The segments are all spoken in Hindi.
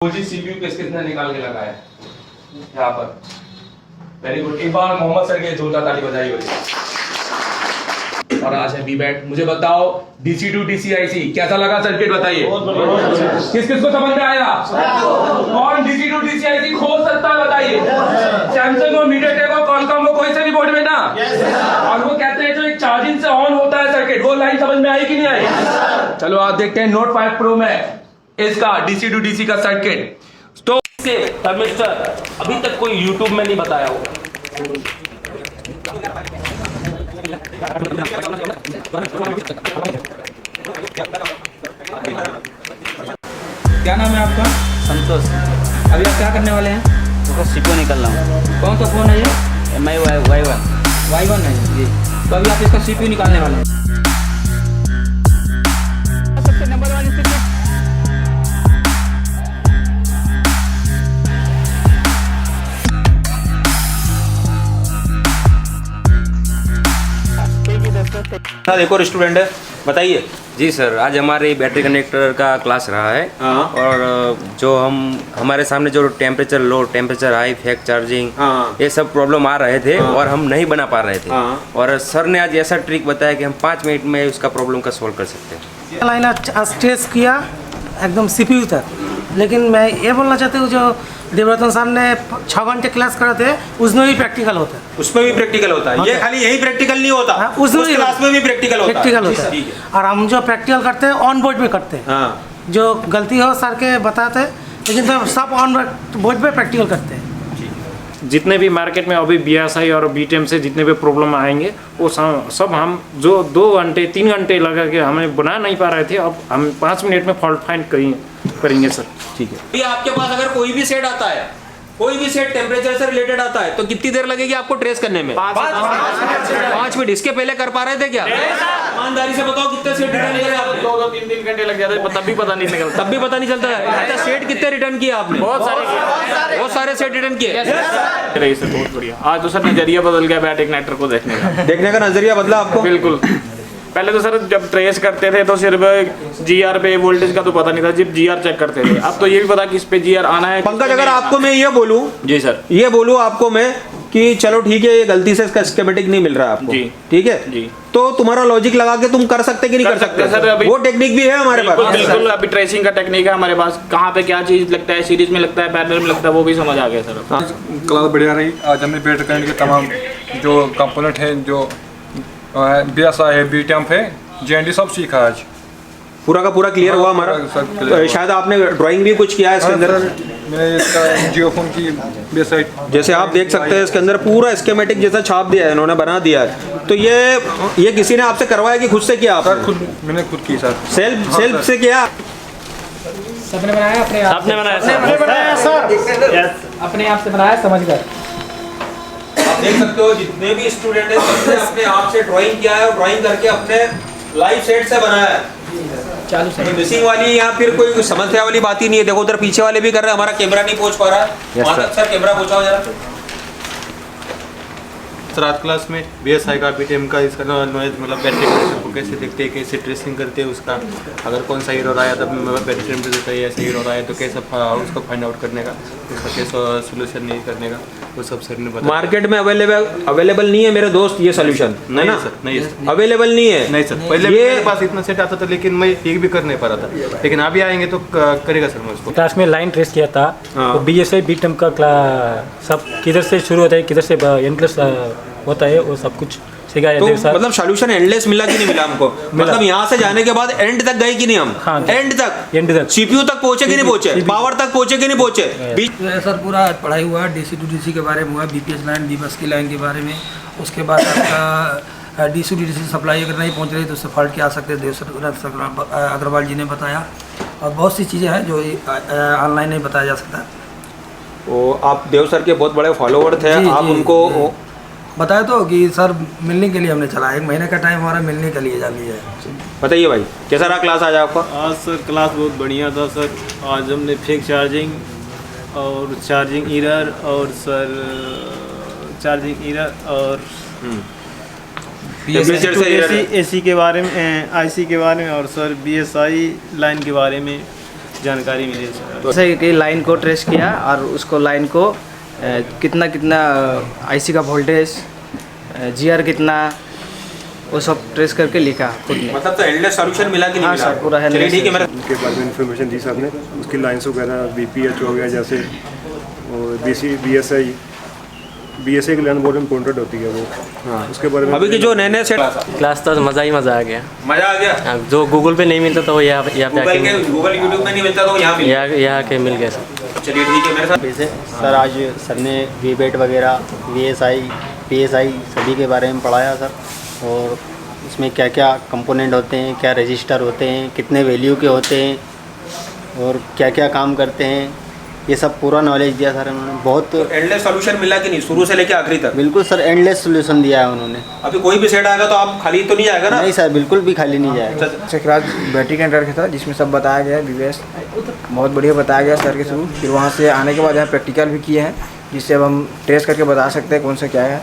जी सीपीयू किसने निकाल के लगाया यहाँ पर। वेरी गुड, एक बार मोहम्मद सर के जोरदार ताली बजाई होगी। और आज है बीबैट। मुझे बताओ डीसी टू डीसी आईसी कैसा लगा सर्किट, बताइए किस किस को समझ में आया? कौन डीसी टू डीसी आईसी खोल सकता है बताइए? सैमसंग और मीडियाटेक और कॉलकॉम को कोई से भी बोर्ड में ना। और वो कहते हैं जो एक चार्जिंग से ऑन होता है सर्किट, वो लाइन समझ में आई कि नहीं आई? चलो आप देखते हैं नोट 5 प्रो में इसका डीसी टू डीसी का सर्किट। तो मिस्टर अभी तक कोई YouTube में नहीं बताया होगा। क्या नाम है आपका? संतोष। अभी आप क्या करने वाले हैं? तो सीपीयू निकल रहा हूँ। कौन सा फोन है ये? MI Y1। Y1 है जी। तो अभी आप इसका सीपीयू निकालने वाले हैं। सबसे नंबर 1 स्थिति एक और स्टूडेंट है, बताइए। जी सर, आज हमारे बैटरी कनेक्टर का क्लास रहा है। हाँ। और जो हमारे सामने जो temperature low, temperature high, fake charging, हाँ। ये सब प्रॉब्लम आ रहे थे। हाँ। और हम नहीं बना पा रहे थे। हाँ। और सर ने आज ऐसा ट्रिक बताया कि हम 5 मिनट में उसका प्रॉब्लम का सॉल्व कर सकते हैं। लाइन टेस्ट किया एकदम सीपीयू तक, लेकिन मैं ये बोलना चाहती हूँ जो देवरतन साहब ने 6 घंटे क्लास कराते हैं उसमें भी प्रैक्टिकल होता है। उसमें भी प्रैक्टिकल होता है। ये खाली यही प्रैक्टिकल नहीं होता, हाँ, उस क्लास में भी प्रैक्टिकल होता है। है। और हम जो प्रैक्टिकल करते हैं ऑन बोर्ड में करते हैं। हाँ। जो गलती हो सर के बताते हैं, लेकिन तो सब ऑन बोर्ड पे प्रैक्टिकल करते हैं। जितने भी मार्केट में अभी BSI और BTM से जितने भी प्रॉब्लम आएंगे वो सब हम जो 2 घंटे 3 घंटे लगा के हमें बना नहीं पा रहे थे, अब हम 5 मिनट में फॉल्ट फाइंड करेंगे सर। ठीक है। अभी आपके पास अगर कोई भी सेट आता है, कोई भी सेट टेम्परेचर से रिलेटेड आता है, तो कितनी देर लगेगी आपको ट्रेस करने में? 5 मिनट। इसके पहले कर पा रहे थे क्या? ईमानदारी से बताओ कितने सेट रिटर्न किए आपने? 2-3 घंटे लग जाते, तब भी पता नहीं निकलता। तब भी पता नहीं चलता है। अच्छा, सेट कितने रिटर्न किए आपने? बहुत सारे सेट रिटर्न किए। रही सर, बहुत बढ़िया। आज तो सर नजरिया बदल गया बैटरी कनेक्टर को देखने का नजरिया बदला आपको? बिल्कुल। पहले तो सर जब ट्रेस करते थे तो सिर्फ GR पे वोल्टेज का तो पता नहीं था, जब GR चेक करते थे। अब तो ये भी पता कि इस पे GR आना है। पंकज, अगर आपको मैं ये बोलूं, जी सर, ये बोलूं आपको मैं कि चलो ठीक है, ये गलती से इसका स्कीमेटिक नहीं मिल रहा है आपको, जी। ठीक है जी, तो तुम्हारा लॉजिक लगा के तुम कर सकते कि नहीं कर सकते सर? अभी वो टेक्निक भी है हमारे पास। बिल्कुल, अभी ट्रेसिंग का टेक्निक है हमारे पास। कहाँ पे क्या चीज लगता है, सीरीज में लगता है, पैरेलल में लगता है, वो भी समझ आ गया सर। क्लास बढ़िया रही। आज हमने बैटरी करंट के तमाम जो कंपोनेंट हैं, जो BSI है, BTM है, JND सब सीखा आज। पूरा का पूरा क्लियर हुआ हमारा। शायद आपने ड्राइंग भी कुछ किया है इसके अंदर? मैंने इसका जियो फोन की वेबसाइट, जैसे आप देख सकते हैं इसके अंदर पूरा स्कीमेटिक जैसा छाप दिया है, इन्होंने बना दिया है। तो ये किसी ने आपसे करवाया कि खुद से किया आप? सर खुद मैंने खुद की सर। सेल्फ से किया? सबने बनाया अपने आप? आपने बनाया सर? अपने आप से बनाया, समझ गए। आप देख सकते हो जितने भी स्टूडेंट हैं सबने अपने आप से ड्राइंग किया है और ड्राइंग करके अपने लाइव सेट से बनाया है। चालू से मिसिंग वाली या फिर कोई समस्या वाली बात ही नहीं है। देखो उधर पीछे वाले भी कर रहे हैं, हमारा कैमरा नहीं पहुंच पा रहा है। सर कैमरा पहुंचाओ जरा। रात क्लास में BSI का BTM का इसका नॉलेज, मतलब बैटरी कनेक्टर को कैसे देखते हैं, कैसे ट्रेसिंग करते हैं उसका, अगर कौन सा एरर आया तब बैटरी टेम्परेचर ऐसा एरर आया तो कैसे उसको फाइंड आउट करने का, उसका कैसे सोल्यूशन नहीं करने का, वो सब सर ने बताया। मार्केट में अवेलेबल नहीं है मेरे दोस्त ये सोल्यूशन, नहीं सर, नहीं सर, अवेलेबल नहीं है। नहीं सर, पहले मेरे पास इतना सेट आता था लेकिन मैं एक भी कर नहीं पा रहा था, लेकिन अभी आएंगे तो करेगा सर। मैं उसको क्लास में लाइन ट्रेस किया था। तो BSI BTM का सब किधर से शुरू होता है, किधर से एंडलेस होता है, वो सब कुछ सिखाया। तो मतलब सोल्यूशन एंडलेस मिला कि नहीं मिला हमको? मतलब यहाँ से जाने के बाद एंड तक गए कि नहीं हम? हाँ, एंड तक CPU तक पहुंचे कि नहीं पहुंचे? पावर तक पहुंचे कि नहीं पहुंचे? सर पूरा पढ़ाई हुआ, DC to DC के बारे में हुआ, BPS लाइन, B-बस की लाइन के बारे में। उसके बाद आपका DC to DC सप्लाई अगर नहीं पहुंच रही तो उससे फॉल्ट क्या आ सकते हैं, देवसर अग्रवाल जी ने बताया। और बहुत सी चीज़ें हैं जो ऑनलाइन नहीं बताया जा सकता। वो आप देव सर के बहुत बड़े फॉलोवर थे, आप उनको बताया तो कि सर मिलने के लिए हमने चला, 1 महीने का टाइम हमारा मिलने के लिए जा लिया है। बताइए भाई, कैसा रहा क्लास आज आपका? आज सर क्लास बहुत बढ़िया था सर। आज हमने फेक चार्जिंग और चार्जिंग एरर और सर चार्जिंग एरर और AC के बारे में, IC के बारे में और सर BSI लाइन के बारे में जानकारी मिली सर। तो ऐसे कि लाइन को ट्रेस किया और उसको लाइन को कितना कितना आईसी का वोल्टेज, जीआर कितना, वो सब ट्रेस करके लिखा खुद ने। मतलब तो एंडलेस सॉल्यूशन मिला कि नहीं मिला? सर, पूरा चलिए ठीक है। मेरा उनके बारे में इन्फॉर्मेशन दी सर ने, उसकी लाइन्स वगैरह बीपीएच हो गया जैसे, और बीएसआई की लाइन बहुत इम्पोर्टेंट होती है वो। हाँ, उसके बारे में अभी की जो नए सेट क्लास तो मज़ा ही मज़ा आ गया। मजा आ गया। जो गूगल पे नहीं मिलता तो वो यहाँ पे गूगल यूट्यूब में नहीं मिलता तो यहाँ यहाँ के मिल गया सर। चलिए ठीक है। मेरे साथ सर आज सर ने वीबेट वगैरह, वीएसआई, पीएसआई सभी के बारे में पढ़ाया सर, और इसमें क्या क्या कंपोनेंट होते हैं, क्या रजिस्टर होते हैं, कितने वैल्यू के होते हैं और क्या क्या काम करते हैं, ये सब पूरा नॉलेज दिया सर उन्होंने। बहुत एंडलेस सॉल्यूशन मिला कि नहीं शुरू से लेके आखिरी तक? बिल्कुल सर, एंडलेस सोल्यूशन दिया है उन्होंने। अभी कोई भी सेट आएगा तो आप खाली तो नहीं जाएगा ना? नहीं सर, बिल्कुल भी खाली नहीं जाएगा। क्लास बैटरी के अंदर था जिसमें सब बताया गया है, बीबीएस बहुत बढ़िया बताया गया सर के थ्रू। फिर वहाँ से आने के बाद यहाँ प्रैक्टिकल भी किए हैं, जिससे अब हम ट्रेस करके बता सकते हैं कौन सा क्या है।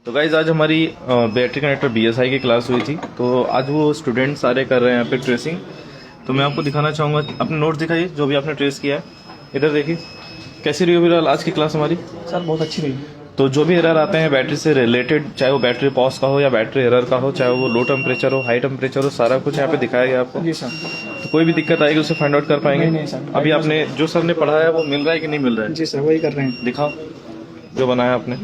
तो गाइज आज हमारी बैटरी कनेक्टर बीएसआई की क्लास हुई थी, तो आज वो स्टूडेंट सारे कर रहे हैं यहाँ पे ट्रेसिंग। तो मैं आपको दिखाना चाहूँगा, अपने नोट्स दिखाइए जो भी आपने ट्रेस किया है। इधर देखिए कैसी रही ओवरऑल आज की क्लास हमारी। सर बहुत अच्छी रही। तो जो भी एरर आते हैं बैटरी से रिलेटेड, चाहे वो बैटरी पॉज का हो या बैटरी एरर का हो, चाहे वो लो टेम्परेचर हो, हाई टेम्परेचर हो, सारा कुछ यहाँ पे दिखाया गया आपको। जी सर। तो कोई भी दिक्कत आएगी उसे फाइंड आउट कर पाएंगे? नहीं सर। अभी आपने जो सर ने पढ़ाया है वो मिल रहा है कि नहीं मिल रहा है? जी सर, वही कर रहे हैं। दिखाओ जो बनाया आपने,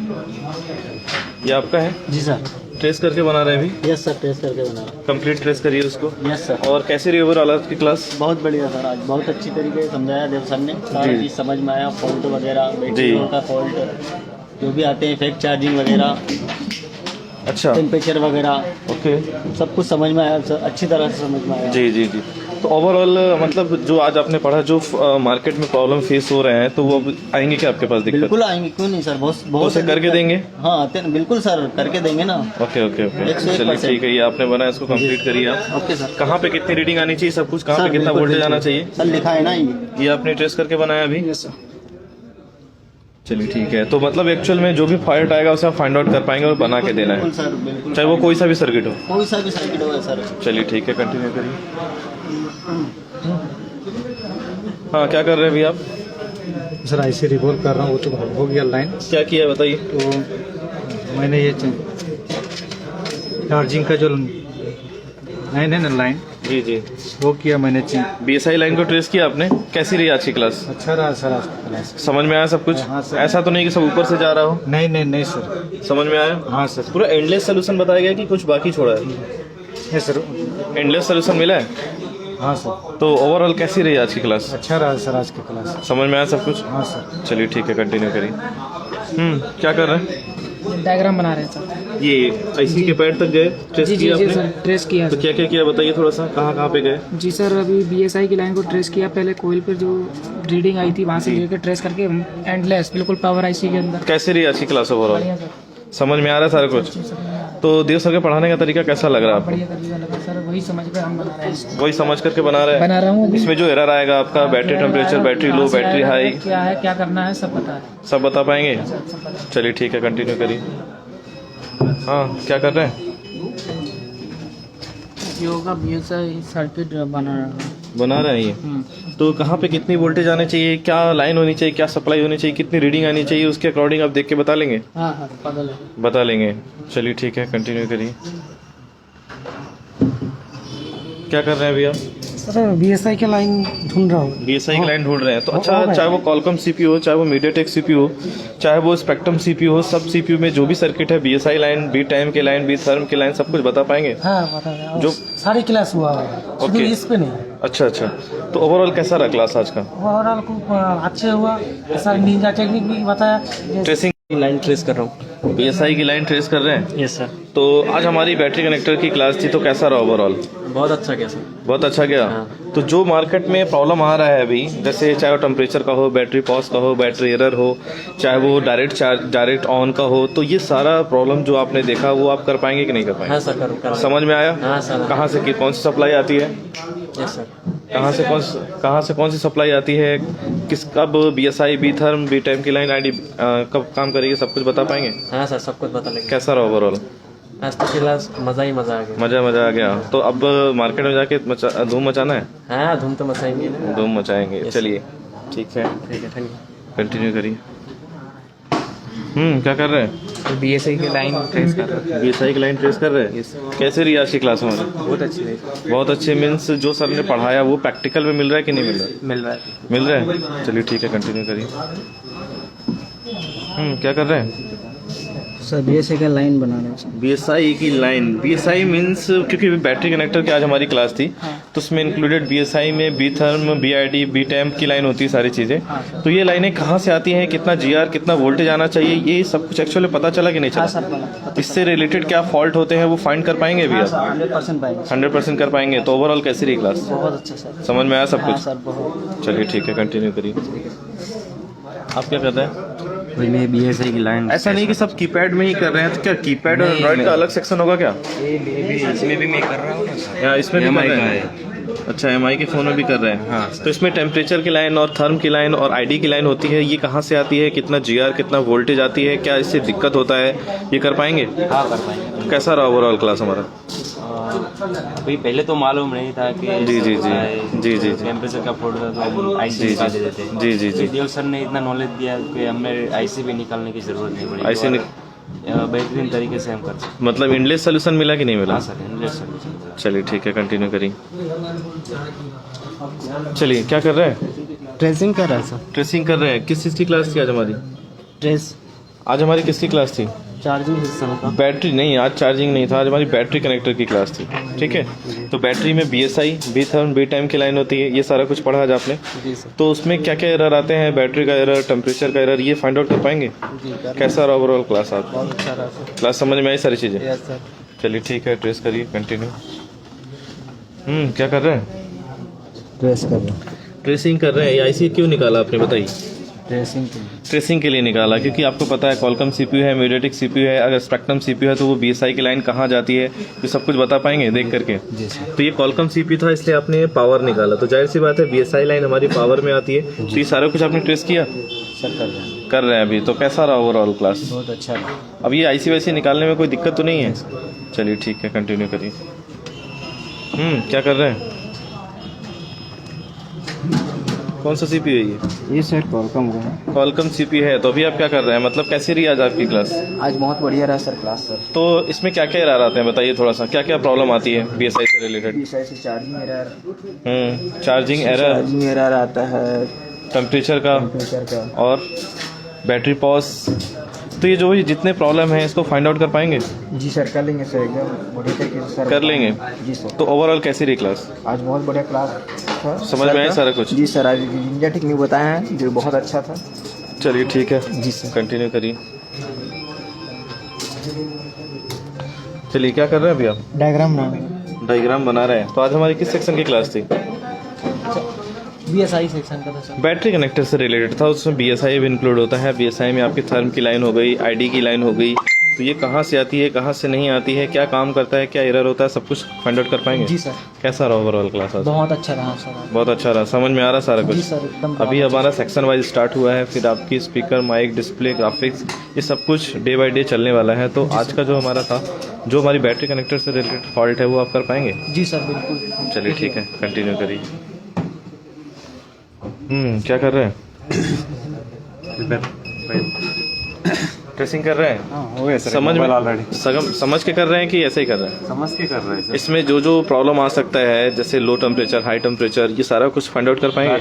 ये आपका है? जी सर। ट्रेस करके बना रहे हैं अभी? यस सर, ट्रेस करके बना रहा हूँ। कंप्लीट ट्रेस करिए उसको। Yes sir. और कैसी रही ओवरऑल आज की क्लास? बहुत बढ़िया सर, आज बहुत अच्छी तरीके से समझाया देव सर ने, सारी चीज़ समझ में आया, फॉल्ट वगैरह, बैटरी का फॉल्ट जो भी आते हैं, फेक चार्जिंग वगैरह, अच्छा, टेम्परेचर वगैरह, ओके, सब कुछ समझ में आया सर, अच्छी तरह से समझ में आया। जी जी जी। तो ओवरऑल मतलब जो आज आपने पढ़ा, जो मार्केट में प्रॉब्लम फेस हो रहे हैं, तो वो अब आएंगे क्या आपके पास दिक्कत? बिल्कुल आएंगे, क्यों नहीं सर, बहुत तो उसे करके देंगे? हाँ आते हैं, बिल्कुल सर करके देंगे ना। ओके ओके ओके, चलिए ठीक है, ये आपने बनाया, इसको कंप्लीट करिए आप। Okay sir. कहाँ पे कितनी रीडिंग आनी चाहिए, सब कुछ कहाँ पे कितना वोल्टेज आना चाहिए सर लिखा है ना ये आपने ट्रेस करके बनाया अभी? चलिए ठीक है, तो मतलब एक्चुअल में जो भी फॉल्ट आएगा उसे आप फाइंड आउट कर पाएंगे और बना के देना है, सर बिल्कुल, चाहे वो कोई सा भी सर्किट हो। कोई सा भी सर्किट होगा सर। चलिए ठीक है, कंटिन्यू करिए। हाँ, क्या कर रहे हैं अभी आप? सर आईसी रिवॉल्व कर रहा हूँ, वो तो हो गया लाइन। क्या किया बताइए? तो मैंने ये चार्जिंग का जो लाइन है ना, लाइन जी जी, वो किया मैंने। BSI लाइन को ट्रेस किया आपने, कैसी रही आज की क्लास? अच्छा रहा सर आज की क्लास। समझ में आया सब कुछ? हाँ सर। ऐसा तो नहीं कि सब ऊपर से जा रहा हो? नहीं नहीं नहीं सर, समझ में आया? हाँ सर। पूरा एंडलेस सोल्यूशन बताया गया कि कुछ बाकी छोड़ा है? है सर, एंडलेस सोल्यूशन मिला है? हाँ सर। तो ओवरऑल कैसी रही आज की क्लास? अच्छा रहा सर आज की क्लास। समझ में आया सब कुछ? हाँ सर। चलिए ठीक है, कंटिन्यू करिए। क्या कर रहे हैं? डायग्राम बना रहे हैं सर। ये आईसी के पैड तक गए, ट्रेस जी किया जी आपने? सर, ट्रेस किया तो क्या क्या किया बताइए थोड़ा सा, कहाँ कहाँ पे गए? जी सर, अभी BSI की लाइन को ट्रेस किया, पहले कोयल पर जो रीडिंग आई थी वहाँ से लेकर ट्रेस करके एंडलेस बिल्कुल पावर IC के अंदर। कैसे रही आज की क्लास ओवरऑल? बढ़िया सर, समझ में आ रहा है सारा कुछ? तो देव सर के पढ़ाने का तरीका कैसा लग रहा है आपको? बढ़िया तरीका लगा सर, वही समझ कर हम बना रहे हैं इसको। वही समझ करके बना रहा हूँ। इसमें जो एरर आएगा आपका, battery temperature, battery low, battery high, क्या है, क्या करना है, सब पता है। सब बता पाएंगे? चलिए ठीक है, कंटिन्यू करिए। हाँ, क्या कर रहे हैं? योगा BSI सर्किट बना रहे हैं ये। तो कहाँ पे कितनी वोल्टेज आने चाहिए, क्या लाइन होनी चाहिए, क्या सप्लाई होनी चाहिए, कितनी रीडिंग आनी चाहिए, उसके अकॉर्डिंग आप देख के बता लेंगे? हाँ बता लेंगे। चलिए ठीक है, कंटिन्यू करिए। क्या कर रहे हैं अभी आप? सर BSI की लाइन ढूंढ रहा हूँ। BSI की लाइन ढूंढ रहे हैं, तो अच्छा, चाहे वो Qualcomm CPU हो, चाहे वो MediaTek CPU हो, चाहे वो Spectrum CPU हो, सब CPU में जो भी सर्किट है, BSI लाइन, B-Time की लाइन, B-Therm की लाइन, सब कुछ बता पाएंगे? हाँ बता दें, जो सारी क्लास हुआ है, सिर्फ इस पे नहीं। अच्छा अच्छा, तो ओवरऑल कैसा रहा क्लास आज का? ओवरऑल खूब अच्छे हुआ सर, निंजा टेक्निक भी बताया। ट्रेसिंग की लाइन ट्रेस कर रहा हूँ, BSI की लाइन ट्रेस कर रहे हैं? Yes sir. तो आज हमारी बैटरी कनेक्टर की क्लास थी, तो कैसा रहा ओवरऑल? बहुत अच्छा गया सर। बहुत अच्छा गया। तो जो मार्केट में प्रॉब्लम आ रहा है अभी, जैसे चाहे वो टेम्परेचर का हो, बैटरी पॉज का हो, बैटरी एरर हो, चाहे वो डायरेक्ट चार्ज, डायरेक्ट ऑन का हो, तो ये सारा प्रॉब्लम जो आपने देखा वो आप कर पाएंगे कि नहीं कर पाएंगे? हाँ सर, कर समझ में आया? हाँ सर। कहाँ से कौन सी सप्लाई आती है? Yes sir. कहाँ से कौन सी सप्लाई आती है, किस कब BSI, B-Therm, B-Time की लाइन ID कब काम करेगी, सब कुछ बता पाएंगे? हाँ सर, सब कुछ बता लेंगे। कैसा रहा ओवरऑल? आज तो क्लास मज़ा ही मज़ा आ गया। मज़ा आ गया। तो अब मार्केट में जाके धूम मचाना है? हाँ, धूम तो मचाएंगे। धूम मचाएंगे। चलिए ठीक है, थैंक यू। कंटिन्यू करिए। क्या कर रहे हैं? BSI की लाइन ट्रेस कर रहे हैं। BSI की लाइन ट्रेस कर रहे हैं? कैसे रही आज की क्लास हमारी? बहुत अच्छी रही। बहुत अच्छे मीन्स जो सर ने पढ़ाया वो प्रैक्टिकल में मिल रहा है कि नहीं मिल रहा है? मिल रहा है। चलिए ठीक है, कंटिन्यू करिए। क्या कर रहे हैं सर? BSI का लाइन बना रहे हैं। BSI की लाइन, BSI मीन्स क्योंकि बैटरी कनेक्टर की आज हमारी क्लास थी, तो उसमें इंक्लूडेड BSI में B-Therm, BID, B-Time की लाइन होती है, सारी चीज़ें। तो ये लाइनें कहाँ से आती हैं, कितना GR, कितना वोल्टेज आना चाहिए, ये सब कुछ एक्चुअली पता चला कि नहीं चला? इससे रिलेटेड क्या फॉल्ट होते हैं वो फाइंड कर पाएंगे अभी आप? 100% पाएंगे। 100% कर पाएंगे। तो ओवरऑल कैसी रही क्लास? बहुत अच्छा सर। समझ में आया सब कुछ? सर बहुत। चलिए ठीक है, कंटिन्यू करिए। आप क्या कर रहे हैं? भाई मैं BSI की लाइन, ऐसा नहीं कि सब कीपैड में ही कर रहे हैं, तो क्या कीपैड और एंड्रॉइड का अलग सेक्शन होगा क्या? इसमें भी मैं कर रहा हूँ ना। या इसमें भी कर रहे हैं? अच्छा, MI के फ़ोन में भी कर रहे हैं। हाँ, तो इसमें टेम्परेचर की लाइन और थर्म की लाइन और ID की लाइन होती है, ये कहाँ से आती है, कितना GR, कितना वोल्टेज आती है, क्या इससे दिक्कत होता है, ये कर पाएंगे? हाँ, कर पाएंगे। कैसा रहा ओवरऑल क्लास हमारा? भाई पहले तो मालूम नहीं था कि जी टेम्परेचर का फोल्ड था, तो हम IC निकाल देते थे। जी। देव सर ने इतना नॉलेज दिया कि हमें IC भी निकालने की जरूरत नहीं पड़ी। IC बेहतरीन तरीके से हम कर सकते। मतलब इंडलेस सोल्यूशन मिला कि नहीं मिला? हाँ सर, इंडलेस सोल्यूशन। चलिए ठीक है, कंटिन्यू करिए। चलिए, क्या कर रहे हैं? ट्रेसिंग कर रहा है सर। ट्रेसिंग कर रहे हैं। किस चीज़ की क्लास थी आज हमारी? ट्रेस। आज हमारी किसकी क्लास थी? चार्जिंग सिस्टम का। बैटरी नहीं, आज चार्जिंग नहीं था, आज हमारी बैटरी कनेक्टर की क्लास थी। ठीक है, तो बैटरी में BSI, B-Therm, B-Time की लाइन होती है, ये सारा कुछ पढ़ा आज आपने। जी सर। तो उसमें क्या क्या एरर आते हैं, बैटरी का एरर, टेम्परेचर का एरर, ये फाइंड आउट कर पाएंगे? कैसा रहा ओवरऑल क्लास आप? बहुत अच्छा रहा सर। क्लास समझ में आई सारी चीज़ें? Yes sir. चलिए ठीक है, ट्रेस करिए, कंटिन्यू। क्या कर रहे हैं? ट्रेस कर रहे हैं। ट्रेसिंग कर रहे हैं। ये आईसी क्यों निकाला आपने, बताइए? ट्रेसिंग के लिए। ट्रेसिंग के लिए निकाला, क्योंकि आपको पता है कॉलकम सीपीयू है, मीडियाटेक सीपीयू है, अगर स्पेक्ट्रम सीपीयू है तो वो बीएसआई की लाइन कहाँ जाती है, ये सब कुछ बता पाएंगे देख करके? जी सर। तो ये कॉलकम सीपीयू था, इसलिए आपने पावर निकाला, तो जाहिर सी बात है बीएसआई लाइन हमारी पावर में आती है। तो ये सारा कुछ आपने ट्रेस किया? सर कर रहे हैं अभी। तो कैसा रहा ओवरऑल क्लास? बहुत अच्छा रहा। अब ये आईसी वाईसी निकालने में कोई दिक्कत तो नहीं है? चलिए ठीक है, कंटिन्यू करिए। क्या कर रहे हैं? कौन सा सीपीयू है ये सर कॉलकम का है। कॉलकम सीपीयू है। तो अभी आप क्या कर रहे हैं, मतलब कैसी रही आज आपकी क्लास? आज बहुत बढ़िया रहा सर क्लास सर। तो इसमें क्या क्या एरर आते हैं, बताइए थोड़ा सा, क्या क्या प्रॉब्लम आती है बीएसआई से रिलेटेड? बीएसआई से चार्जिंग एरर। चार्जिंग एरर आता है, टेम्परेचर का और बैटरी पॉज। तो ये जो भी जितने प्रॉब्लम हैं इसको फाइंड आउट कर पाएंगे? जी सर कर लेंगे सर, एकदम बढ़िया तरीके से सर कर लेंगे। जी सर। तो ओवरऑल कैसी रही क्लास? आज बहुत बढ़िया क्लास था। समझ में आया सारा कुछ? जी सर, आज मीडियाटेक में बताया है जो बहुत अच्छा था। चलिए ठीक है जी सर, कंटिन्यू करिए। चलिए क्या कर रहे हैं अभी आप? डायग्राम बना रहे हैं। तो आज हमारी किस सेक्शन की क्लास थी? बीएसआई सेक्शन का था सर। बैटरी कनेक्टर से रिलेटेड था, उसमें बीएसआई भी इंक्लूड होता है। बीएसआई में आपकी थर्म की लाइन हो गई, आईडी की लाइन हो गई, तो ये कहाँ से आती है, कहाँ से नहीं आती है, क्या काम करता है, क्या एरर होता है, सब कुछ फाइंड आउट कर पाएंगे? जी सर। कैसा रहा ओवरऑल क्लास आज? बहुत अच्छा रहा सर। बहुत अच्छा रहा, समझ में आ रहा सारा कुछ? जी सर, एकदम। अभी हमारा सेक्शन वाइज स्टार्ट हुआ है, फिर आपकी स्पीकर, माइक, डिस्प्ले, ग्राफिक्स, ये सब कुछ डे बाय डे चलने वाला है। तो आज का जो हमारा था, जो हमारी बैटरी कनेक्टर से रिलेटेड फॉल्ट है वो आप कर पाएंगे? जी सर बिल्कुल। चलिए ठीक है, कंटिन्यू करिए। क्या कर रहे हैं? ट्रेसिंग कर रहे हैं? हो गया सर। समझ के कर रहे हैं कि ऐसे ही कर रहे हैं? समझ के कर रहे हैं। इसमें जो जो प्रॉब्लम आ सकता है, जैसे लो टेम्परेचर, हाई टेम्परेचर, ये सारा कुछ फाइंड आउट कर पाएंगे?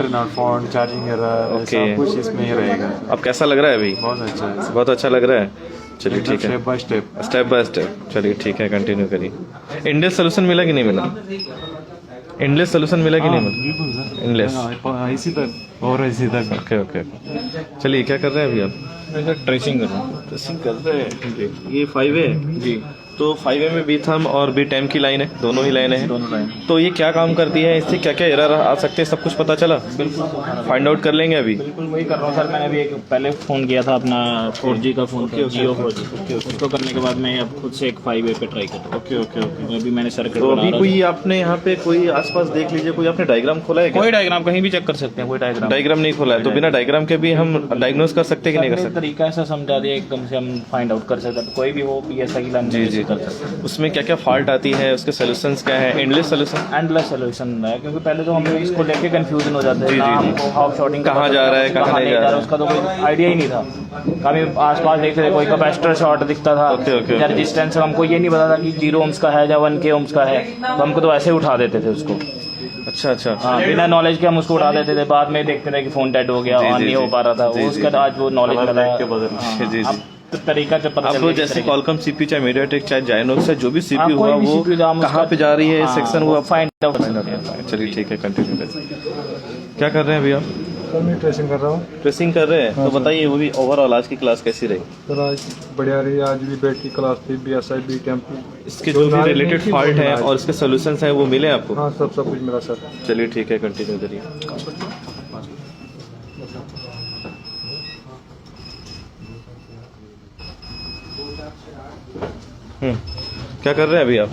चार्जिंग एरर, सब कुछ इसमें ही रहेगा। अब कैसा लग रहा है अभी? बहुत अच्छा है। बहुत अच्छा लग रहा है। चलिए ठीक है, स्टेप बाय स्टेप। चलिए ठीक है, कंटिन्यू करिए। इंडलेस सोल्यूशन मिला कि नहीं मिला? इंडलेस सोल्यूशन मिला कि नहीं मिला? इंडलेस इसी तक और इसी तक। ओके। चलिए क्या कर रहे हैं अभी आप? ट्रेसिंग कर रहा हूँ। ट्रेसिंग कर रहे हैं। ये 5A है जी। तो 5A में बी थर्म और बी टेम की लाइन है, दोनों ही लाइनें हैं। दोनों लाइन। तो ये क्या काम करती है, इससे क्या क्या एरर आ सकते हैं, सब कुछ पता चला? बिल्कुल फाइंड आउट कर लेंगे अभी। बिल्कुल वही कर रहा हूँ सर। मैंने अभी एक पहले फ़ोन किया था अपना 4G का फ़ोन था, जियो 4G। उसको करने के बाद मैं अब खुद से एक 5A पे ट्राई करता हूँ। ओके। अभी मैंने सर्किट तो अभी कोई आपने यहाँ पे कोई आसपास देख लीजिए, कोई आपने डायग्राम खोला है क्या? कोई डायग्राम कहीं भी चेक कर सकते हैं, कोई डायग्राम नहीं खोला है, तो बिना डायग्राम के भी हम डायग्नोज कर सकते हैं कि नहीं कर सकते? तरीका ऐसा समझा दिया एकदम से हम फाइंड आउट कर सकते हैं। कोई भी हो बीएसआई की लाइन जी कर सकते हैं। उसमें क्या क्या फॉल्ट आती है, उसके सॉल्यूशंस क्या है? एंडलेस सोल्यूशन है, क्योंकि पहले तो हम इसको लेके कंफ्यूजन हो जाते हैं। हमको हाफ शॉर्टिंग कहाँ जा रहा है, कहाँ नहीं जा रहा है, उसका तो कोई आइडिया ही नहीं था। कभी आसपास देखते थे कोई कैपेसिटर शॉर्ट दिखता था, या रेजिस्टेंस हमको ये नहीं पता था कि 0 ohms का है या 1K ohms का है, तो हमको तो ऐसे उठा देते थे उसको। अच्छा। हाँ, बिना नॉलेज के हम उसको उठा देते थे। बाद में देखते थे कि फोन डेड हो गया, ऑन नहीं हो पा रहा था, उसका आज वो नॉलेज मिला। जी। तो तरीका जब पता अब जैसे कॉलकम सीपीयू, चाहे मीडियाटेक, चाहे जायनोक्स, जो भी सीपीयू हुआ वो कहाँ पे जा रही है सेक्शन, वो फाइंड आउट। चलिए ठीक है, कंटिन्यू करें। क्या कर रहे हैं अभी आप? मैं ट्रेसिंग कर रहा हूँ। ट्रेसिंग कर रहे हैं। तो बताइए वो भी ओवरऑल आज की क्लास कैसी रही? सर आज बढ़िया रही। आज भी बैटरी क्लास थी, बीएसआई, बी टेम। इसके जो भी रिलेटेड फॉल्ट है और इसके सॉल्यूशंस हैं वो मिले आपको? हाँ, सब कुछ मिला सर। चलिए ठीक है, कंटिन्यू करिए। क्या कर रहे हैं अभी आप?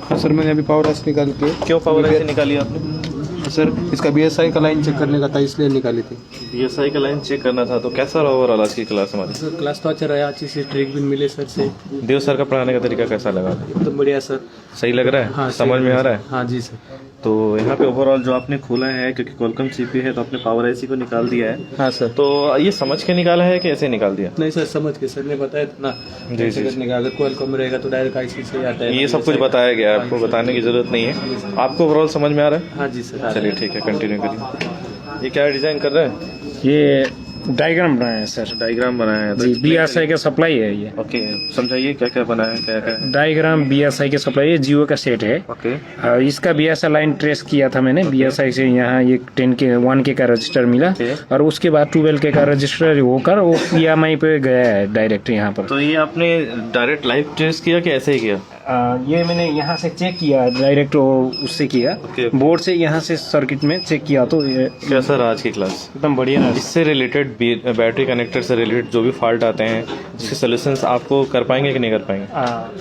हाँ सर, मैंने अभी पावर आइस निकाल के। क्यों पावर आइस निकाली आपने? सर इसका बीएसआई का लाइन चेक करने का था, इसलिए निकाली थी। बीएसआई का लाइन चेक करना था। तो कैसा रहा ओवरऑल आज की क्लास हमारी? सर क्लास तो अच्छा रहा, अच्छी सी ट्रिक भी मिले सर से। देव सर का पढ़ाने का तरीका कैसा लगा? एकदम बढ़िया सर। सही लग रहा है? हाँ, समझ में आ रहा है? हाँ जी सर। तो यहाँ पे ओवरऑल जो आपने खोला है, क्योंकि कॉलकम सीपीयू है तो आपने पावर आईसी को निकाल दिया है। हाँ सर। तो ये समझ के निकाला है कि ऐसे निकाल दिया? नहीं सर, समझ के सर ने बताया ना जी। करने का। अगर कॉलकम रहेगा तो डायरेक्ट आईसी से आता है। ये सब कुछ बताया गया, आपको बताने की जरूरत नहीं है। आपको ओवरऑल समझ में आ रहा है? हाँ जी सर। चलिए ठीक है, कंटिन्यू करिए। ये क्या डिजाइन कर रहे हैं? ये डायग्राम बनाया है सर। डायग्राम बनाया है? जी, बीएसआई का सप्लाई है ये। ओके, समझाइए क्या क्या बनाया है, क्या क्या है? डायग्राम बीएसआई के सप्लाई है, जियो का सेट है। ओके। इसका बीएसआई लाइन ट्रेस किया था मैंने। बीएसआई से यहाँ ये 10K 1K का रजिस्टर मिला, और उसके बाद 12K का रजिस्टर होकर वो PMI पे गया है डायरेक्ट यहाँ पर। तो ये आपने डायरेक्ट लाइव ट्रेस किया कि ऐसे ही किया? ये मैंने यहाँ से चेक किया डायरेक्ट उससे किया बोर्ड से यहाँ से सर्किट में चेक किया तो ये कैसा रहा आज की क्लास? एकदम बढ़िया रहा। इससे रिलेटेड बैटरी कनेक्टर से रिलेटेड जो भी फॉल्ट आते हैं इसके सोल्यूशंस आपको कर पाएंगे कि नहीं कर पाएंगे?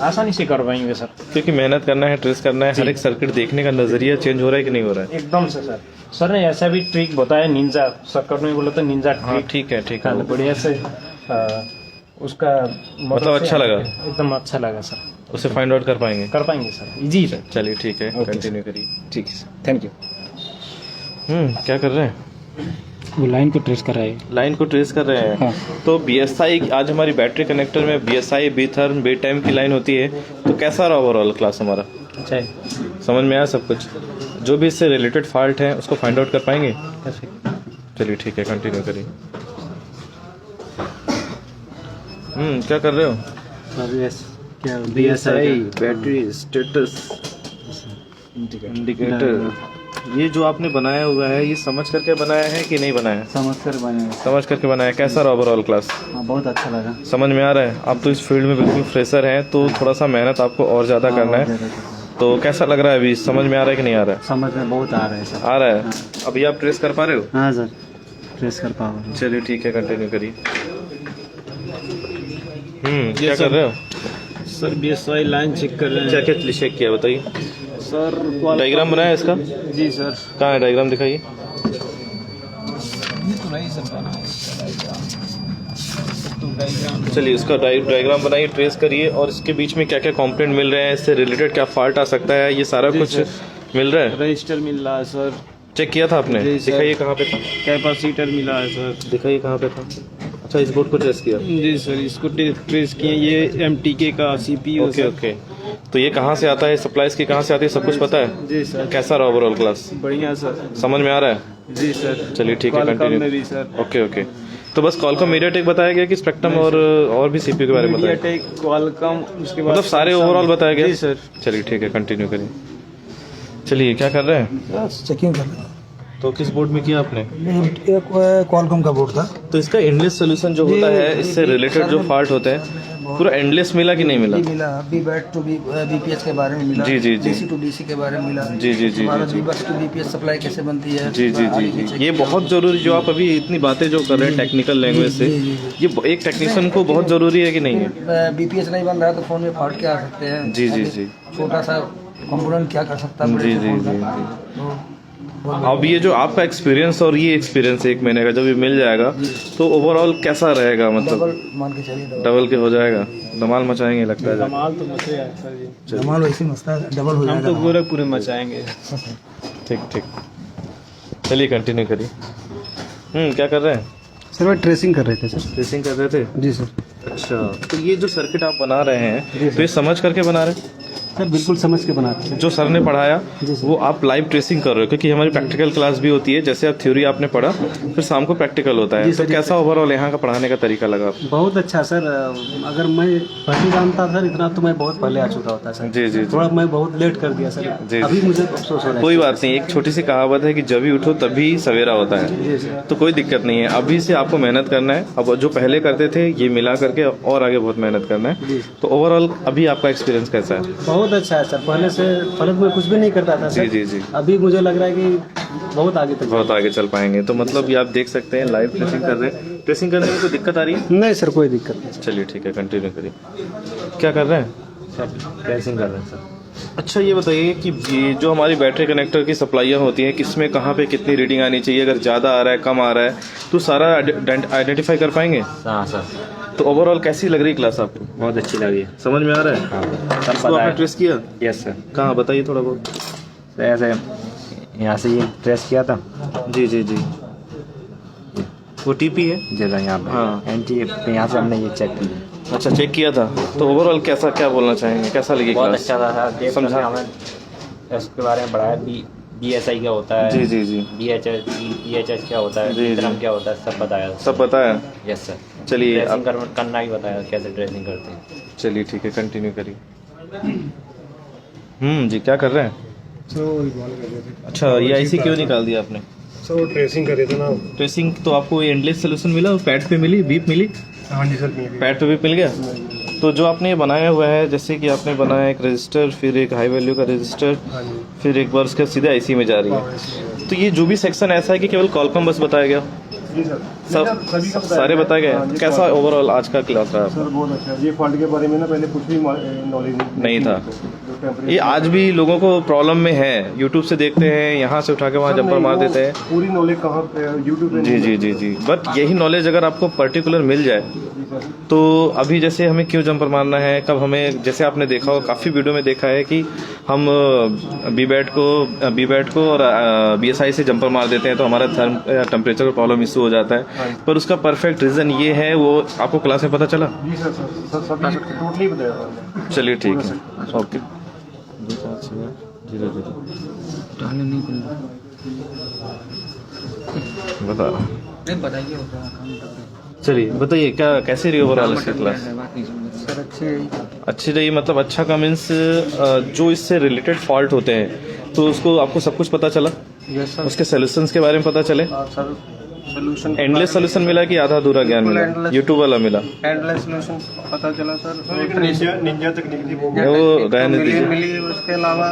आसानी से कर पाएंगे सर, क्योंकि मेहनत करना है, ट्रेस करना है, हर एक सर्किट देखने का नजरिया चेंज हो रहा है कि नहीं हो रहा है? एकदम से सर। सर ने ऐसा भी ट्रिक बताया निंजा, सर्किट में बोला तो निंजा ट्रिक। ठीक है ठीक है, बढ़िया से उसका मतलब अच्छा लगा, एकदम अच्छा लगा सर। उसे फाइंड आउट कर पाएंगे सर, इजी है। चलिए ठीक है, कंटिन्यू करिए। ठीक है सर, थैंक यू। क्या कर रहे हैं? वो लाइन को ट्रेस कर रहे हैं। लाइन को ट्रेस कर रहे हैं। हाँ। तो BSI आज हमारी बैटरी कनेक्टर में BSI, B-Therm, B-Time की लाइन होती है, तो कैसा रहा ओवरऑल क्लास हमारा? अच्छा है, समझ में आया सब कुछ? जो भी इससे रिलेटेड फॉल्ट है उसको फाइंड आउट कर पाएंगे? चलिए ठीक है, कंटिन्यू करिए। क्या कर रहे हो? BSI battery status indicator. ये जो आपने बनाया हुआ है ये समझ करके बनाया है कि नहीं बनाया? समझ कर बने। समझ करके बनाया। कैसा रहा ओवरऑल क्लास? बहुत अच्छा लगा। समझ में आ रहा है? आप तो इस फील्ड में बिल्कुल फ्रेशर हैं, तो थोड़ा सा मेहनत आपको और ज़्यादा करना है। तो कैसा लग रहा है अभी? समझ में आ रहा है कि नहीं आ रहा है? समझ में बहुत आ रहा है सर। आ रहा है। अभी आप ट्रेस कर पा रहे हो? हाँ सर, ट्रेस कर पाओ। चलिए ठीक है, कंटिन्यू करिए। क्या कर रहे हो सर? BSI लाइन चेक कर रहे हैं। क्या क्या चेक किया बताइए सर। डायग्राम बनाया इसका? जी सर। कहाँ है डायग्राम, दिखाइए। चलिए उसका डायग्राम बनाइए, ट्रेस करिए, और इसके बीच में क्या क्या कंपोनेंट मिल रहे हैं, इससे रिलेटेड क्या फॉल्ट आ सकता है, ये सारा कुछ मिल रहा है। रजिस्टर मिल रहा है सर। चेक किया था आपने? दिखाइए कहाँ पे था। कैपेसिटर मिला है सर। दिखाइए कहाँ पे था। अच्छा, इस बोर्ड को ट्रेस किया? जी सर, इसको ट्रेस किए। ये MTK का CPU। Okay okay. तो ये कहाँ से आता है, सप्लाईज की कहाँ से आती है, सब कुछ पता है? जी सर। कैसा रहा ओवरऑल क्लास? बढ़िया सर। समझ में आ रहा है? जी सर। चलिए ठीक है, कंटिन्यू। Okay okay. तो बस कॉलकॉम मीडियाटेक बताया गया कि स्पेक्ट्रम और भी CPU के बारे में बताया? मीडियाटेक, क्वालकॉम, उसके बाद मतलब सारे ओवरऑल बताया गया? जी सर। चलिए ठीक है, कंटिन्यू करिए। चलिए क्या कर रहे हैं? चेकिंग कर रहे हैं। तो किस बोर्ड में किया आपने? एक क्वालकॉम का बोर्ड था। तो इसका एंडलेस सोल्यूशन जो होता है, इससे रिलेटेड जो फॉल्ट होते हैं, पूरा एंडलेस मिला कि नहीं मिला? मिला। B-BAT टू BPS के बारे में मिला। जी जी जी। DC टू DC के बारे में मिला। जी जी जी। B-BUS टू BPS सप्लाई कैसे बनती है? जी जी जी जी। ये बहुत जरूरी, जो आप अभी इतनी बातें जो कर रहे हैं टेक्निकल लैंग्वेज से, ये एक टेक्नीशियन को बहुत जरूरी है कि नहीं है? BPS नहीं बन रहा तो फोन में फॉल्ट क्या आ सकते हैं? जी जी जी। छोटा सा कंपोनेंट क्या कर सकता है? जी जी जी। अब ये जो आपका एक्सपीरियंस और ये एक्सपीरियंस 1 महीने का जब ये मिल जाएगा तो ओवरऑल कैसा रहेगा? मतलब मान के चलिए डबल के हो जाएगा, धमाल मचाएंगे लगता है। धमाल तो मचेगा सर जी। धमाल वैसे मचता है, डबल हो जाएगा। हम तो पूरे मचाएंगे। ठीक ठीक, चलिए कंटिन्यू करिए। क्या कर रहे हैं? सर मैं ट्रेसिंग कर रहे थे सर। ट्रेसिंग कर रहे थे? जी सर। अच्छा, तो ये जो सर्किट आप बना रहे हैं तो ये समझ करके बना रहे हैं? सर बिल्कुल समझ के बनाते हैं। जो सर ने पढ़ाया वो आप लाइव ट्रेसिंग कर रहे हो, क्योंकि हमारी प्रैक्टिकल क्लास भी होती है, जैसे आप थ्योरी आपने पढ़ा फिर शाम को प्रैक्टिकल होता है। तो कैसा ओवरऑल यहाँ का पढ़ाने का तरीका लगा आपको? बहुत अच्छा सर। अगर मैं पहले जानता सर इतना तो मैं बहुत पहले आ चुका होता सर। जी जी। थोड़ा मैं बहुत लेट कर दिया सर। जी। अभी मुझे अफसोस हो रहा है। कोई बात नहीं, एक छोटी सी कहावत है कि जब भी उठो तभी सवेरा होता है, तो कोई दिक्कत नहीं है। अभी से आपको मेहनत करना है। अब जो पहले करते थे ये मिला करके और आगे बहुत मेहनत करना है। तो ओवरऑल अभी आपका एक्सपीरियंस कैसा है? बहुत अच्छा है सर। पहले मैं कुछ भी नहीं करता था सर। जी जी जी। अभी मुझे लग रहा है कि बहुत आगे तक बहुत आगे चल पाएंगे। तो मतलब ये आप देख सकते हैं लाइव ट्रेसिंग कर रहे हैं। ट्रेसिंग करने में कोई दिक्कत आ रही है? नहीं सर, कोई दिक्कत नहीं। चलिए ठीक है, कंटिन्यू करिए। क्या कर रहे हैं? सर ट्रेसिंग कर रहे हैं सर। अच्छा, ये बताइए कि ये जो हमारी बैटरी कनेक्टर की सप्लाइयाँ होती हैं, किसमें कहाँ पे कितनी रीडिंग आनी चाहिए, अगर ज़्यादा आ रहा है कम आ रहा है तो सारा आइडेंटिफाई कर पाएंगे? हाँ सर। तो ओवरऑल कैसी लग रही क्लास आपको? बहुत अच्छी लगी। समझ में आ रहा है? हाँ, सब इसको पता आपने है। ट्रेस किया? Yes sir. कहाँ बताइए थोड़ा बहुत। तो ऐसे यहाँ से ये ट्रेस किया था। जी जी जी। वो TP है जी सर, यहाँ पे हाँ। NT यहाँ से हमने ये चेक किया। अच्छा, चेक किया था। तो ओवरऑल कैसा, क्या बोलना चाहेंगे, कैसा लगी बहुत क्लास? अच्छा था सर। समझा? हमें इसके बारे में पढ़ाया। BSI क्या होता है? जी जी जी। BHS क्या होता है? जी, जी। B-Therm क्या होता है? सब बताया। सब बताया? Yes sir. चलिए ट्रेसिंग करना ही बताया, कैसे ट्रेसिंग करते हैं। चलिए ठीक है, कंटिन्यू करिए। जी, क्या कर रहे हैं? अच्छा, ये IC क्यों निकाल दिया आपने? सर वो ट्रेसिंग कर रहे थे ना। ट्रेसिंग तो आपको एंडलेस सोल्यूशन मिला, पैड पे मिली, बीप मिली? हाँ जी सर। पैड पे बीप मिल गया? तो जो आपने ये बनाया हुआ है, जैसे कि आपने बनाया एक रजिस्टर, फिर एक हाई वैल्यू का रजिस्टर, फिर एक बार उसके सीधे आईसी में जा रही है, तो ये जो भी सेक्शन ऐसा है कि केवल कॉलकॉम बस बताया गया, जी सर, सब सारे बताए गए। कैसा ओवरऑल आज का क्लास रहा? सर बहुत अच्छा। ये फॉल्ट के बारे में ना पहले कुछ भी नॉलेज नहीं था। ये आज भी लोगों को प्रॉब्लम में है, यूट्यूब से देखते हैं, यहाँ से उठा के वहाँ जंपर मार देते हैं। पूरी नॉलेज कहाँ यूट्यूब पे? जी जी जी जी, बट यही नॉलेज अगर आपको पर्टिकुलर मिल जाए तो अभी जैसे हमें क्यों जंपर मारना है, कब हमें, जैसे आपने देखा हो काफ़ी वीडियो में देखा है कि हम बीबैट को और बीएसआई से जंपर मार देते हैं तो हमारा टेम्परेचर का प्रॉब्लम इशू हो जाता है, पर उसका परफेक्ट रीज़न ये है, वो आपको क्लास में पता चला? जी सर, सर टोटली बताया। चलिए ठीक है, ओके। चलिए बताइए क्या कैसे रही ओवरऑल इसकी क्लास? सर अच्छी रही, मतलब अच्छा का मीन्स जो इससे रिलेटेड फॉल्ट होते हैं तो उसको आपको सब कुछ पता चला? Yes sir. उसके सोल्यूशंस के बारे में पता चले? सर सोल्यूशन एंडलेस सोल्यूशन मिला कि आधा अधूरा ज्ञान मिला? यूट्यूब वाला मिला? एंडलेस सोल्यूशन पता चला सर। निंजा तकनीक थी वो रहने दीजिए। मिली, उसके अलावा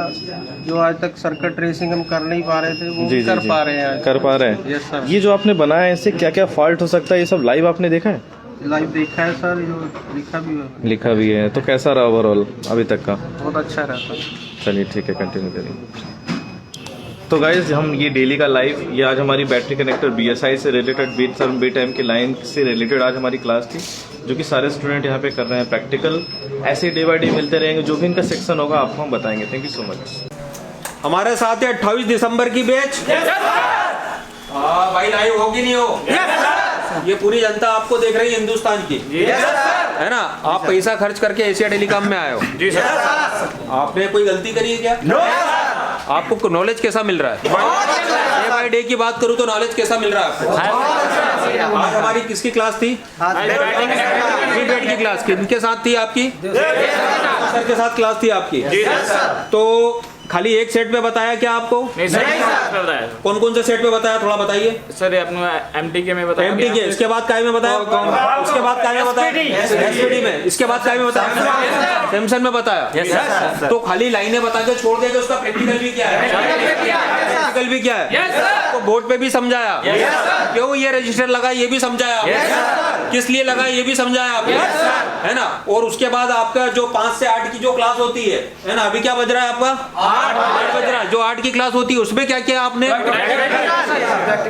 जो आज तक सर्किट ट्रेसिंग हम कर नहीं पा रहे थे वो जी, कर जी, पा रहे हैं। कर पा रहे हैं। Yes sir. ये जो आपने बनाया है इससे क्या क्या फॉल्ट हो सकता है, ये सब लाइव आपने देखा है? लाइव देखा है सर, जो लिखा भी है। लिखा भी है, तो कैसा रहा ओवरऑल अभी तक का? बहुत अच्छा रहा सर। चलिए ठीक है, कंटिन्यू करिए। तो गाइज हम ये डेली का लाइव, ये आज हमारी बैटरी कनेक्टर बीएसआई से रिलेटेड, बीट की लाइन से रिलेटेड आज हमारी क्लास थी, जो कि सारे स्टूडेंट यहाँ पे कर रहे हैं प्रैक्टिकल। ऐसे डे बाय डे मिलते रहेंगे, जो भी इनका सेक्शन होगा आपको हम बताएंगे। Thank you so much. हमारे साथ है 28 दिसंबर की बैच। हाँ भाई, लाइव होगी नहीं हो? ये पूरी जनता आपको देख रही है हिंदुस्तान की, है ना? आप पैसा खर्च करके एशिया टेलीकॉम में आए हो। जी सर। आपने कोई गलती करी है क्या? आपको नॉलेज कैसा मिल रहा है? डे बाय डे की बात करूं तो नॉलेज कैसा मिल रहा है आपको? आज हमारी किसकी क्लास थी? बीबैट की क्लास। किनके साथ थी आपकी? सर के साथ क्लास थी आपकी। तो खाली एक सेट पे बताया क्या आपको? नहीं सर, बताया। कौन कौन से सेट पे बताया, थोड़ा बताइए। सर अपने एमटीके में बताया। एमटीके, इसके बाद काय में बताया? उसके बाद काय में बताया? एसपीडी में। इसके बाद काय में बताया? सैमसंग में बताया। तो खाली लाइनें बता के छोड़ देगा, उसका प्रैक्टिकल भी क्या है? प्रैक्टिकल भी क्या है? तो बोर्ड पे भी समझाया, क्यों ये रजिस्टर लगा ये भी समझाया, किस लिए लगा ये भी समझाया आपको, है ना? और उसके बाद आपका जो 5 से 8 की जो क्लास होती है ना, अभी क्या बज रहा है आपका? 8 बज रहा है। जो 8 की क्लास होती है उसमें क्या किया आपने?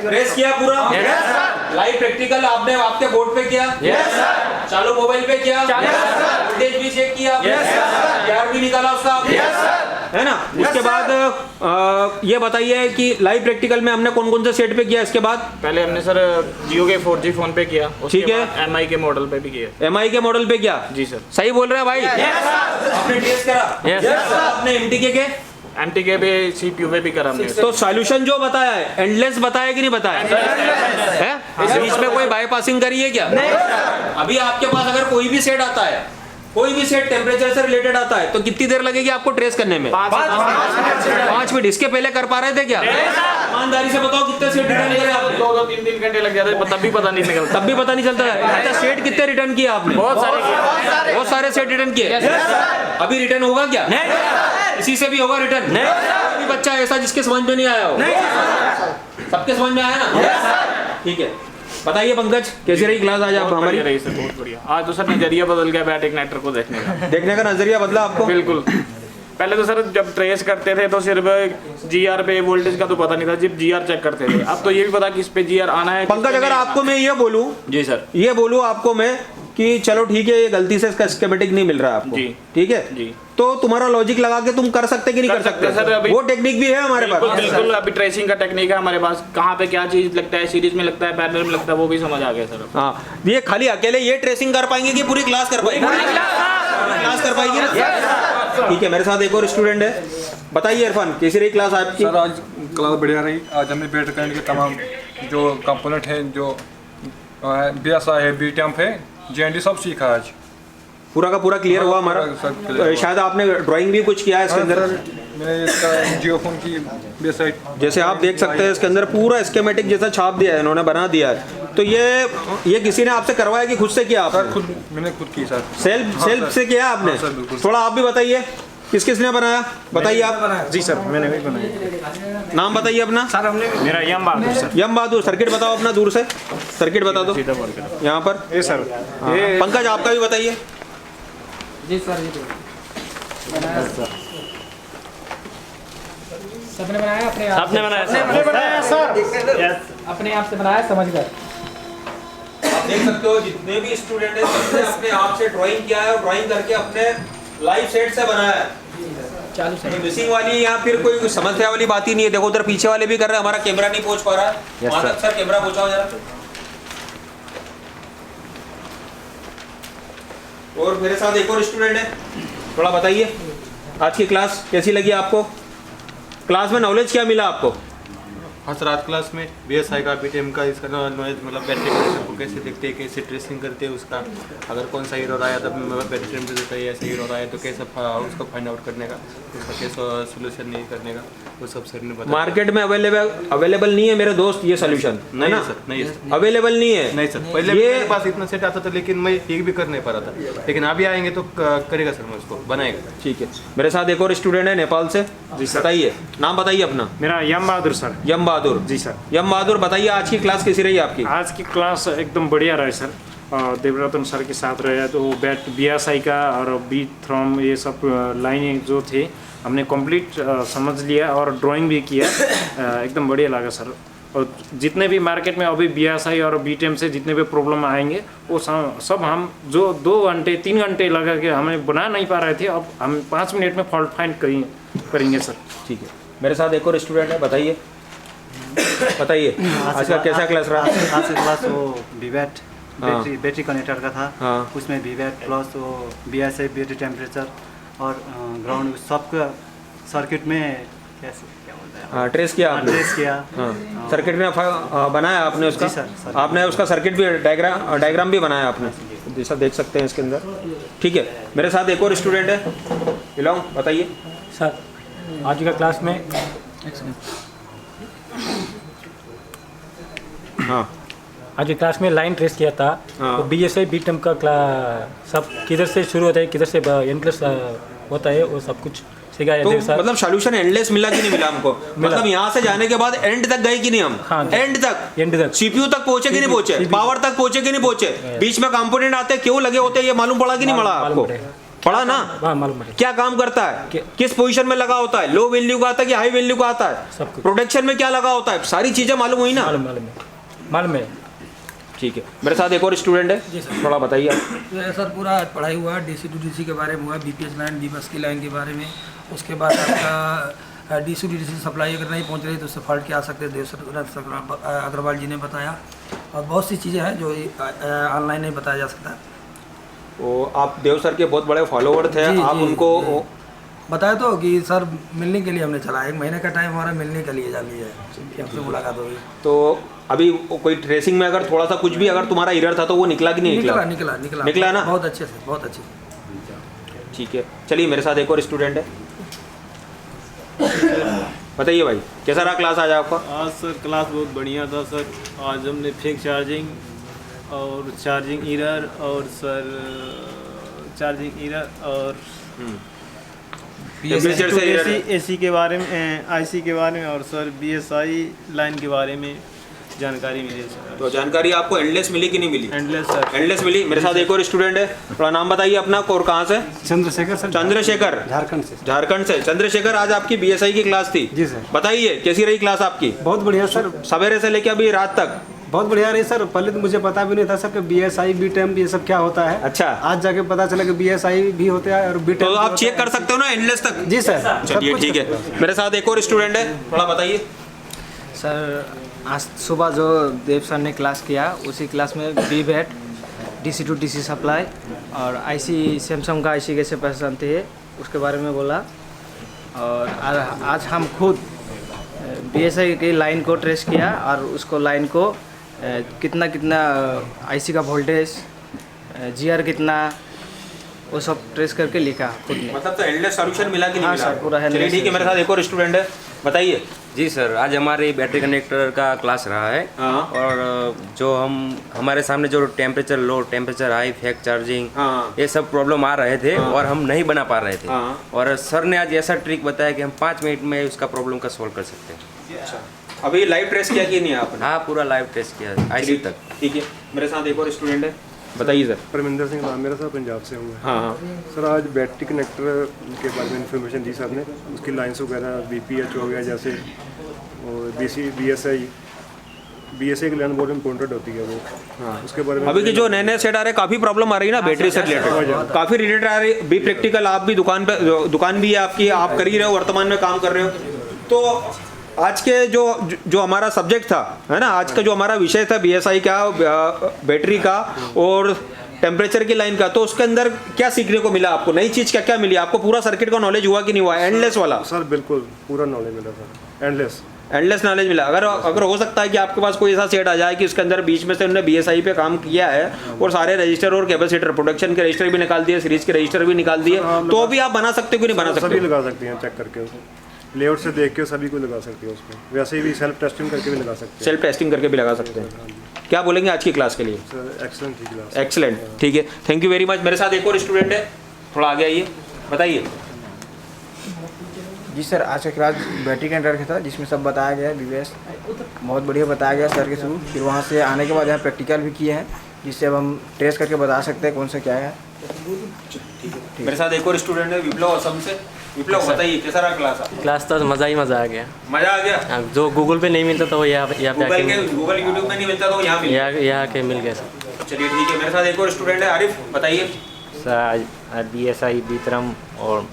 रेस किया पूरा। लाइव प्रैक्टिकल आपने आपके बोर्ड पे किया, चालू मोबाइल पे किया, वोल्टेज भी चेक किया, गियर भी निकाला उसका आपने, है ना? उसके बाद ये बताइए कि लाइव प्रैक्टिकल में हमने कौन कौन से सेट पे किया? इसके बाद पहले हमने सर जियो के 4G फोन पे किया, ठीक है। एमआई के मॉडल पे भी किया। एमआई के मॉडल पे किया? जी सर। सही बोल रहे हैं भाई? आपने टेस्ट करा? आपने एमटीके के पे सीपीयू पे भी करा हमने। तो सॉल्यूशन जो बताया है एंडलेस बताया कि नहीं बताया है? इसमें कोई बाईपासिंग करी है क्या? अभी आपके पास अगर कोई भी सेट आता है, कोई भी सेट टेम्परेचर से रिलेटेड आता है, तो कितनी देर लगेगी आपको ट्रेस करने में? 5 मिनट। इसके पहले कर पा रहे थे क्या? ईमानदारी से बताओ, कितने सेट रिटर्न किए आपने? 2-3 घंटे लग जाते, तब भी पता नहीं निकलता। तब भी पता नहीं चलता है। अच्छा, सेट कितने रिटर्न किए आपने? बहुत सारे सेट रिटर्न किए। अभी रिटर्न होगा क्या? इसी से भी होगा रिटर्न? अभी बच्चा ऐसा जिसके समझ में नहीं आया हो? सबके समझ में आया ना? ठीक है, बताइए पंकज, कैसी रही क्लास आज आप हमारी? रही सर, बहुत बढ़िया। आज तो सर नजरिया बदल गया बैटरी कनेक्टर को देखने का नजरिया बदला आपको? बिल्कुल। पहले तो सर जब ट्रेस करते थे तो सिर्फ जीआर पे वोल्टेज का तो पता नहीं था, जब जीआर चेक करते थे। अब तो ये भी पता कि इस पे जीआर आना है। पंकज, अगर आपको मैं ये बोलूं, जी सर, ये बोलूं आपको मैं कि चलो ठीक है, ये गलती से इसका स्कीमेटिक नहीं मिल रहा आपको, जी ठीक है जी, तो तुम्हारा लॉजिक लगा के तुम कर सकते कि नहीं कर सकते? सर अभी वो टेक्निक भी है हमारे पास। बिल्कुल, अभी ट्रेसिंग का टेक्निक है हमारे पास। कहाँ पे क्या चीज लगता है, सीरीज में लगता है, पैरेलल में लगता है, वो भी समझ आ गया सर। हाँ, ये खाली अकेले ये ट्रेसिंग कर पाएंगे कि पूरी क्लास कर पाएंगे? क्लास कर पाएंगे ना? ठीक है, मेरे साथ एक और स्टूडेंट है, बताइए इरफान, कैसी रही क्लास आपकी? सर आज क्लास बढ़िया रही। आज हमने बैटरी करंट के तमाम जो कंपोनेंट हैं, जो बीएसआई है, बीटेम्प है, जेएनडी, सब सीखा आज। पूरा का पूरा क्लियर हुआ हमारा? शायद आपने ड्राइंग भी कुछ किया है इसके अंदर? मैंने इसका जियो फोन की वेबसाइट, जैसे आप देख सकते हैं इसके अंदर पूरा स्कीमेटिक जैसा छाप दिया है, इन्होंने बना दिया है। तो ये किसी ने आपसे करवाया कि खुद से किया आपने? मैंने खुद की सर। सेल्फ से किया आपने? हाँ सर, बिल्कुल। थोड़ा आप भी बताइए किस किस ने बनाया, बताइए आप। जी सर, मैंने भी बनाया। नाम बताइए अपना। सर हमने मेरा यम बहादुर सर। यम बहादुर, सर्किट बताओ अपना दूर से, सर्किट बता दो यहाँ पर। ये सर पंकज आपका भी बताइए। जी सर, जी सबने बनाया अपने आप सबने बनाया सर, अपने आप से बनाया समझ कर। आप देख सकते हो जितने भी स्टूडेंट हैं सबने अपने आप से ड्राइंग किया है और ड्राइंग करके अपने लाइव सेट से बनाया है। चालू से मिसिंग वाली या फिर कोई समस्या वाली बात ही नहीं है। देखो उधर पीछे वाले भी कर रहे हैं, हमारा कैमरा नहीं पहुंच पा रहा है। Yes, वहां तक सर कैमरा पहुंचाओ जरा। और मेरे साथ एक और स्टूडेंट है, थोड़ा बताइए आज की क्लास कैसी लगी आपको? क्लास में नॉलेज क्या मिला आपको? हाँ सर, आज क्लास में BSI का BTM का इसका नॉलेज मतलब बैटरी कंडीशन को कैसे देखते हैं, कैसे ट्रेसिंग करते हैं उसका, अगर कौन सा एरर आया तब बैटरी टेम्परेचर है ऐसा एरर आया तो कैसे उसको फाइंड आउट करने का, उसका कैसे सोल्यूशन नहीं करने का, वो सब सर ने बताया। मार्केट में अवेलेबल नहीं है मेरे दोस्त ये सोल्यूशन, नहीं है सर, नहीं है अवेलेबल नहीं है। नहीं सर, पहले मेरे पास इतना सेट आता था लेकिन मैं ठीक भी कर नहीं पा रहा था, लेकिन अभी आएंगे तो करेगा सर, मैं उसको बनाएगा। ठीक है, मेरे साथ एक और स्टूडेंट है नेपाल से। जी सर। बताइए, नाम बताइए अपना। मेरा यम बहादुर सर। यम बहादुर। जी सर। यम बहादुर बताइए आज की क्लास कैसी रही आपकी? आज की क्लास एकदम बढ़िया रही सर। देवरतन सर के साथ रहे तो BSI का और बी थ्रम ये सब लाइनें जो थे हमने कंप्लीट समझ लिया और ड्राइंग भी किया। एकदम बढ़िया लगा सर। और जितने भी मार्केट में अभी BSI और BTM से जितने भी प्रॉब्लम आएंगे वो सब हम जो 2 घंटे 3 घंटे लगा के हमें बना नहीं पा रहे थे, अब हम 5 मिनट में फॉल्ट फाइंड करेंगे सर। ठीक है, मेरे साथ एक और स्टूडेंट है, बताइए आज का कैसा क्लास रहा? आज का क्लास वो वीवैट बैटरी कनेक्टर का था। हाँ। उसमें वीवैट प्लस वो BSI बैटरी टेम्परेचर और ग्राउंड सबका सर्किट में कैसे क्या बोलते हैं ट्रेस किया आपने? ट्रेस किया। हाँ। सर्किट में बनाया आपने उसका? जी सर। आपने उसका सर्किट भी डायग्राम भी बनाया आपने, जैसा देख सकते हैं इसके अंदर। ठीक है, मेरे साथ एक और स्टूडेंट है, इलाम बताइए सर। आज का क्लास में हाँ आज की क्लास में लाइन ट्रेस किया था। हाँ। तो BSI BTM का सब किधर से शुरू होता है किधर से एंडलेस होता है वो सब कुछ सिखाया तो देव सर। मतलब सॉल्यूशन एंडलेस मिला कि नहीं मिला हमको? मतलब यहाँ से जाने के बाद एंड तक गए कि नहीं हम? हाँ। एंड तक CPU तक पहुंचे कि नहीं पहुंचे? पावर तक पहुंचे कि नहीं पहुंचे? बीच में कंपोनेंट आते क्यों लगे होते हैं ये मालूम पड़ा कि नहीं पड़ा आपको? पढ़ा ना? हाँ, मालूम है। क्या काम करता है, किस पोजीशन में लगा होता है, लो वैल्यू का आता है कि हाई वैल्यू का आता है, प्रोटेक्शन में क्या लगा होता है, सारी चीजें मालूम हुई ना? मालूम है। ठीक है, मेरे साथ एक और स्टूडेंट है, थोड़ा बताइए आप। तो सर पूरा पढ़ाई हुआ DC to DC के बारे में हुआ, BPS लाइन B बस की लाइन के बारे में। उसके बाद आपका DC to DC सप्लाई अगर नहीं पहुंच रही तो उससे फॉल्ट क्या आ सकते हैं, देव अग्रवाल जी ने बताया। और बहुत सी चीज़ें हैं जो ऑनलाइन नहीं बताया जा सकता। वो आप देव सर के बहुत बड़े फॉलोवर थे, आप उनको बताया तो कि सर मिलने के लिए हमने चला, 1 महीने का टाइम हमारा मिलने के लिए जानी है कि आपसे मुलाकात होगी। तो अभी कोई ट्रेसिंग में अगर थोड़ा सा कुछ भी अगर तुम्हारा एरर था तो वो निकला कि नहीं निकला? निकला ना? बहुत अच्छे से, बहुत अच्छे से। ठीक है, चलिए मेरे साथ एक और स्टूडेंट है, बताइए भाई कैसा रहा क्लास आज आपका? आज सर क्लास बहुत बढ़िया था सर। आज हमने फेक चार्जिंग और चार्जिंग एरर और सर चार्जिंग एरर और AC के बारे में, IC के बारे में और सर BSI लाइन के बारे में जानकारी मिली सर। तो जानकारी आपको एंडलेस मिली कि नहीं मिली? एंडलेस सर, एंडलेस मिली। मेरे साथ एक और स्टूडेंट है, थोड़ा नाम बताइए अपना और कहाँ से? चंद्रशेखर सर। चंद्रशेखर, झारखंड से। चंद्रशेखर, आज आपकी BSI की क्लास थी? जी सर। बताइए कैसी रही क्लास आपकी? बहुत बढ़िया सर, सवेरे से लेके अभी रात तक बहुत बढ़िया रही सर। पहले तो मुझे पता भी नहीं था सर कि BSI BTM ये सब क्या होता है। अच्छा, आज जाके पता चला कि BSI भी होता है और BTM। तो आप चेक कर सकते हो ना एंडलेस तक? जी सर। चलिए ठीक है, मेरे साथ एक और स्टूडेंट है, थोड़ा बताइए सर। आज सुबह जो देव सर ने क्लास किया उसी क्लास में वीवैट DC to DC सप्लाई और IC सैमसंग का IC कैसे पहचानते हैं उसके बारे में बोला। और आज हम खुद BSI की लाइन को ट्रेस किया और उसको लाइन को कितना IC का वोल्टेज, GR कितना, वो सब ट्रेस करके लिखा खुद ने। मतलब तो एंडलेस सॉल्यूशन मिला कि नहीं हाँ मिला? सर, पूरा चलिए endless ठीक है, मेरे साथ एक और स्टूडेंट है, बताइए। जी सर, आज हमारे बैटरी कनेक्टर का क्लास रहा है। और जो हमारे सामने जो temperature low, temperature high, fake charging, ये सब प्रॉब्लम आ रहे थे और हम नहीं बना पा रहे थे। और सर ने आज ऐसा ट्रिक बताया कि हम 5 मिनट में उसका प्रॉब्लम का सोल्व कर सकते हैं। अच्छा, अभी लाइव ट्रेस किया कि नहीं आपने? हाँ, पूरा लाइव टेस्ट किया आईसी तक। ठीक है, मेरे साथ एक और स्टूडेंट है, बताइए सर। परमिंदर सिंह नाम मेरा, सर पंजाब से हूँ। हाँ। सर आज बैटरी कनेक्टर के बारे में इन्फॉर्मेशन दी सर ने, उसकी लाइंस वगैरह BPH हो गया जैसे, और BSI की लाइन बहुत इंपॉर्टेंट होती है वो। हाँ, उसके बारे में अभी के जो नए नए सेट आ रहे हैं काफ़ी प्रॉब्लम आ रही है ना बैटरी से रिलेटेड, काफ़ी रिलेटेड आ रही है। बी प्रैक्टिकल, आप भी दुकान भी है आपकी, आप कर ही रहे हो, वर्तमान में काम कर रहे हो। तो आज के जो हमारा सब्जेक्ट था, है ना, आज का जो हमारा विषय था BSI का, बैटरी का और टेम्परेचर की लाइन का, तो उसके अंदर क्या सीखने को मिला आपको? नई चीज़ क्या क्या मिली आपको? पूरा सर्किट का नॉलेज हुआ कि नहीं हुआ? एंडलेस वाला सर, बिल्कुल पूरा नॉलेज मिला सर, एंडलेस नॉलेज मिला। अगर हो सकता है कि आपके पास कोई ऐसा सेट आ जाए कि उसके अंदर बीच में से उन्होंने BSI पे काम किया है और सारे रजिस्टर और कैपेसिटर, प्रोडक्शन के रजिस्टर भी निकाल दिए, सीरीज के रजिस्टर भी निकाल दिए, तो भी आप बना सकते हो कि नहीं बना सकते? सभी लगा सकते हैं, चेक करके लेआउट से देख के सभी को लगा सकते हो उसमें। वैसे भी सेल्फ टेस्टिंग करके भी लगा सकते हैं। सेल्फ टेस्टिंग करके भी लगा सकते हैं। क्या बोलेंगे आज की क्लास के लिए? सर एक्सीलेंट थी क्लास। एक्सीलेंट, ठीक है, थैंक यू वेरी मच। मेरे साथ एक और स्टूडेंट है, थोड़ा आगे आइए, बताइए। जी सर, आज का क्लास बैटरी कनेक्टर का था, जिसमें सब बताया गया BBS बहुत बढ़िया बताया गया सर के थ्रू। फिर वहाँ से आने के बाद यहाँ प्रैक्टिकल भी किए हैं, जिससे अब हम ट्रेस करके बता सकते हैं कौन सा क्या है। मेरे साथ एक और स्टूडेंट है, विप्लव असम से। विप्लव, बताइए कैसा रहा क्लास? क्लास तो मज़ा ही मज़ा आ गया। मज़ा आ गया? जो गूगल पे नहीं मिलता था वो यहाँ पे गूगल यूट्यूब में नहीं मिलता तो यहाँ यहाँ के मिल गया सर। चलिए ठीक है, मेरे साथ एक और स्टूडेंट है, आरिफ, बताइए। सर आज BSI बीतरम और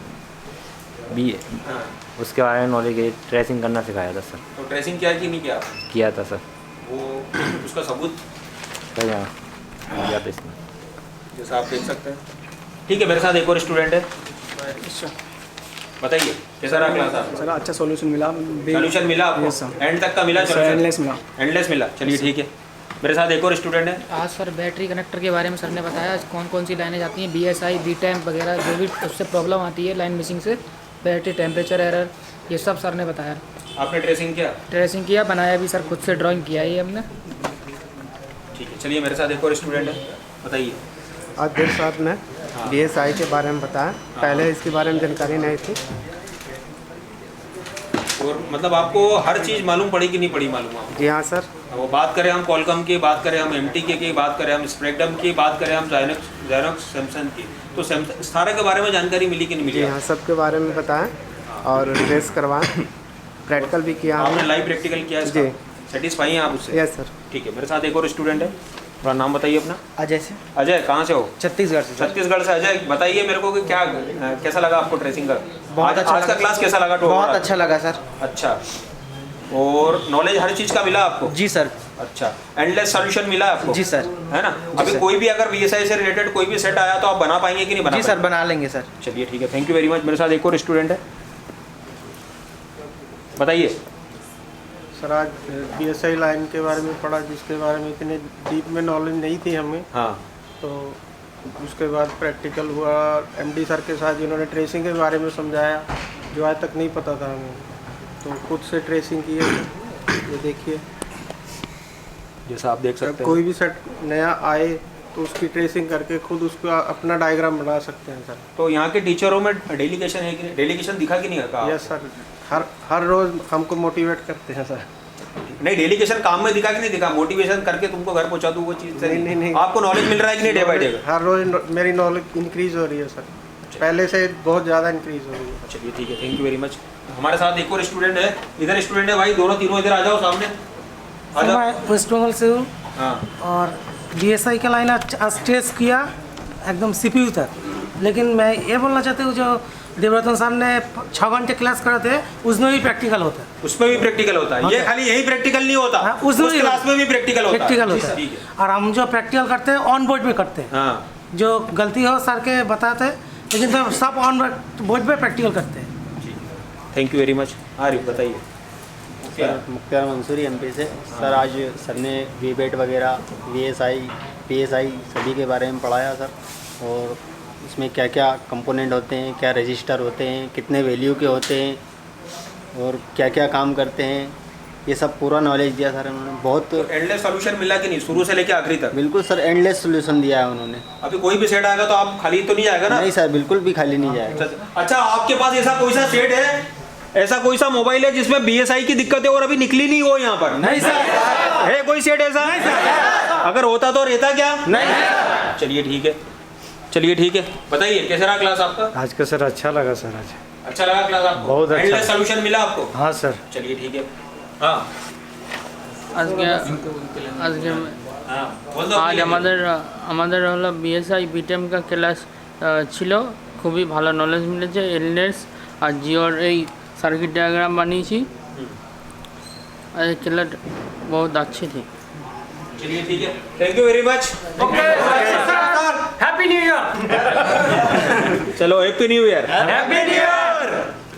उसके बारे में नॉलेज, ट्रेसिंग करना सिखाया था सर। तो ट्रेसिंग किया कि नहीं किया? किया था सर। वो उसका सबूत सर यहाँ दिया था इसमें, जैसा आप देख सकते हैं। ठीक है, मेरे साथ एक और स्टूडेंट है, बताइए कैसा रहा क्लास? सर अच्छा सॉल्यूशन मिला। सॉल्यूशन मिला आपको? एंड तक का मिला? एंडलेस मिला। चलिए ठीक है, मेरे साथ एक और स्टूडेंट है। आज सर बैटरी कनेक्टर के बारे में सर ने बताया कौन कौन सी लाइनें जाती हैं, BSI, B-Temp वगैरह, जो भी उससे प्रॉब्लम आती है लाइन मिसिंग से, बैटरी टेम्परेचर एरर, ये सब सर ने बताया। आपने ट्रेसिंग किया? ट्रेसिंग किया, बनाया भी सर, खुद से ड्राइंग किया है हमने। ठीक है, चलिए मेरे साथ एक और स्टूडेंट है, बताइए। आज देव साहब ने BSI के बारे में बताया, पहले इसके बारे में जानकारी नहीं थी। और मतलब आपको हर चीज़ मालूम पड़ी कि नहीं पड़ी मालूम आपको? जी हाँ सर। वो बात करें हम कॉलकम की, बात करें हम MTK की, बात करें हम स्प्रेगडम की, बात करें हम ज़ायनॉक्स सैमसंग की, तो सारे के बारे में जानकारी मिली कि नहीं मिली? जी हाँ, सब के बारे में बताएं और टेस्ट करवाएं, प्रैक्टिकल भी किया। आपने लाइव प्रैक्टिकल किया इसका? जी। सेटिस्फाई हैं आप उससे? Yes sir. ठीक है, मेरे साथ एक और स्टूडेंट है, थोड़ा नाम बताइए अपना। अजय से। अजय, कहाँ से हो? छत्तीसगढ़ से। छत्तीसगढ़ से। अजय, बताइए मेरे को कि क्या कैसा लगा आपको ट्रेसिंग का? बहुत अच्छा। आज का क्लास कैसा लगा? बहुत अच्छा लगा सर। अच्छा, और नॉलेज हर चीज़ का मिला आपको? जी सर। अच्छा, एंडलेस सॉल्यूशन मिला आपको? जी सर। है ना? अभी कोई भी अगर BSI से रिलेटेड कोई भी सेट आया तो आप बना पाएंगे कि नहीं बना? जी सर, बना लेंगे सर। चलिए ठीक है, थैंक यू वेरी मच। मेरे साथ एक और स्टूडेंट है, बताइए। सर आज BSI लाइन के बारे में पढ़ा, जिसके बारे में इतने डीप में नॉलेज नहीं थी हमें। हाँ। तो उसके बाद प्रैक्टिकल हुआ, MD सर के साथ जिन्होंने ट्रेसिंग के बारे में समझाया, जो आज तक नहीं पता था हमें, तो खुद से ट्रेसिंग की है। ये देखिए, जैसा आप देख सकते हैं, कोई भी सेट नया आए तो उसकी ट्रेसिंग करके खुद उसका अपना डायग्राम बना सकते हैं सर। तो यहाँ के टीचरों में डेलीगेशन है कि नहीं? डेलीगेशन दिखा कि नहीं दिखा? यस सर, हर रोज हमको मोटिवेट करते हैं सर। नहीं, डेलीगेशन काम में दिखा कि नहीं दिखा? मोटिवेशन करके तुमको घर पहुँचा दूँ वो चीज़? नहीं, आपको नॉलेज मिल रहा है कि नहीं डे बाई डे? हर रोज मेरी नॉलेज इंक्रीज हो रही है सर, पहले से बहुत ज़्यादा इंक्रीज हो रही है। चलिए ठीक है, थैंक यू वेरी मच। हमारे साथ एक और स्टूडेंट है, इधर स्टूडेंट है भाई, दोनों तीनों इधर आ जाओ सामने। मैं वेस्ट बंगाल से हूँ। हाँ। और BSI का लाइन आज टेस्ट किया एकदम CPU तक, लेकिन मैं ये बोलना चाहती हूँ जो देवरतन साहब ने 6 घंटे क्लास कराते हैं, उसमें भी प्रैक्टिकल होता है। उसमें भी प्रैक्टिकल होता है? ये खाली यही प्रैक्टिकल नहीं होता? हाँ, उस क्लास में भी प्रैक्टिकल होता है। और हम जो प्रैक्टिकल करते हैं ऑन बोर्ड में करते हैं। हाँ। जो गलती हो सर के बताते हैं, लेकिन तो सब ऑन बोर्ड पे प्रैक्टिकल करते हैं। Thank you very much. Arif, बताइए। सर मुख्तार मंसूरी MP से। सर आज सर ने VBAT वगैरह, VSI, PSI सभी के बारे में पढ़ाया सर, और इसमें क्या क्या कंपोनेंट होते हैं, क्या रजिस्टर होते हैं, कितने वैल्यू के होते हैं और क्या क्या काम करते हैं, ये सब पूरा नॉलेज दिया सर उन्होंने। बहुत एंडलेस सॉल्यूशन मिला कि नहीं शुरू से लेके आखिरी तक? बिल्कुल सर, एंडलेस सोल्यूशन दिया है उन्होंने। अभी कोई भी सेट आएगा तो आप खाली तो नहीं जाएगा ना? नहीं सर, बिल्कुल भी खाली नहीं जाएगा। अच्छा, आपके पास ऐसा कोई सा सेट है, ऐसा कोई सा मोबाइल है जिसमें BSI की दिक्कत है और अभी निकली नहीं हो यहाँ पर? नहीं सर। है कोई सेट ऐसा? अगर होता तो रहता क्या? नहीं। चलिए ठीक है, चलिए ठीक है। बताइए कैसा रहा क्लास आपका? आज का सर अच्छा लगा सर। आज अच्छा लगा क्लास आपको? बहुत अच्छा। एंडलेस सॉल्यूशन मिला आपको? हाँ सर। चलिए ठीक है। हाँ আজ আমাদের হলো BSI BTEM কা ক্লাস ছিল, খুবই ভালো নলেজ মিলেছে। এলনেস আর জিওর এই সার্কিট ডায়াগ্রাম বানিয়েছি, আর ক্লাস बहुत अच्छी थी। चलिए ठीक है, thank you very much. Happy new year. चलो happy new year. Happy new year.